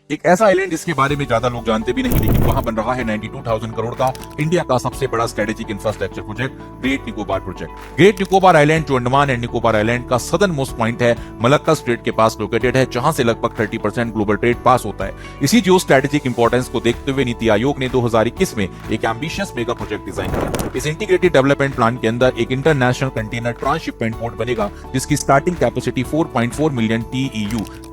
एक ऐसा आइलैंड जिसके बारे में ज्यादा लोग जानते भी नहीं, लेकिन वहां बन रहा है 92,000 करोड़ का इंडिया का सबसे बड़ा strategic infrastructure project, great Nicobar project. Great Nicobar island जो अंडमान एंड निकोबार आइलैंड का सदर्न मोस्ट पॉइंट है, मलक्का स्ट्रेट के पास लोकेटेड है, जहां से लगभग 30% ग्लोबल ट्रेड पास होता है। इसी जियो स्ट्रेटेजिक इंपॉर्टेंस को देखते हुए नीति आयोग ने 2021 में एक एम्बिशियस मेगा प्रोजेक्ट डिजाइन किया। इस इंटीग्रेटेड डेवलपमेंट प्लान के अंदर एक इंटरनेशनल कंटेनर ट्रांसशिपमेंट पोर्ट बनेगा, जिसकी starting capacity 4.4 million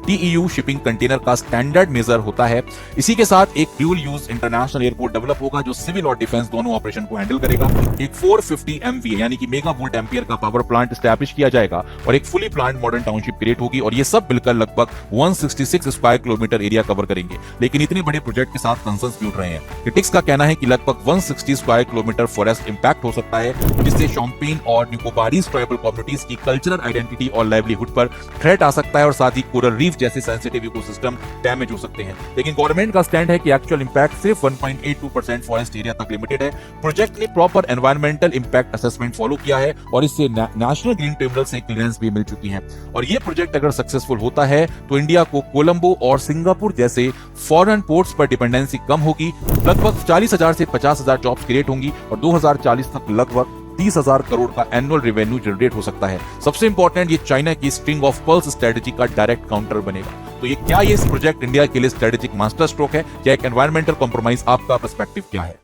TEU shipping container का स्टैंडर्ड मेजर होता है। इसी के साथ एक dual use international airport develop होगा, जो सिविल और डिफेंस दोनों ऑपरेशन को हैंडल करेगा। एक 450 MVA यानी कि मेगा वोल्ट एम्पियर का पावर प्लांट स्टैब्लिश किया जाएगा और एक fully planned modern township create होगी, और ये सब मिलकर लगभग 166 स्क्वायर किलोमीटर एरिया कवर करेंगे। लेकिन इतने बड़े प्रोजेक्ट के साथ कंसर्न्स भी उठ रहे हैं। क्रिटिक्स का कहना है कि लगभग 160 स्क्वायर किलोमीटर फॉरेस्ट इंपैक्ट हो सकता है, जिससे शॉम्पेन और निकोबारीज ट्राइबल कम्युनिटीज की कल्चरल आइडेंटिटी और लाइवलीहुड पर थ्रेट आ सकता है, और साथ ही कोरल रीफ जैसे सेंसिटिव इकोसिस्टम डैमेज हो सकते हैं। लेकिन गवर्नमेंट का स्टैंड है कि एक्चुअल इंपैक्ट सिर्फ 1.82% फॉरेस्ट एरिया तक लिमिटेड है। प्रोजेक्ट ने proper environmental impact assessment follow किया है और इससे नेशनल ग्रीन ट्रिब्यूनल से क्लियरेंस भी मिल चुकी है। और ये प्रोजेक्ट अगर सक्सेसफुल होता है तो इंडिया को कोलंबो और सिंगापुर जैसे फॉरेन पोर्ट्स पर डिपेंडेंसी कम होगी, लगभग 40,000 से 50,000 जॉब्स क्रिएट होंगी और 2040 तक लगभग 30,000 करोड़ का एनुअल रेवेन्यू जनरेट हो सकता है। सबसे इंपॉर्टेंट, ये चाइना की स्ट्रिंग ऑफ पर्ल्स स्ट्रेटजी का डायरेक्ट काउंटर बनेगा। तो ये प्रोजेक्ट इंडिया के लिए स्ट्रेटेजिक मास्टर स्ट्रोक है या एक एनवायरमेंटल कॉम्प्रोमाइज? आपका पर्सपेक्टिव क्या है?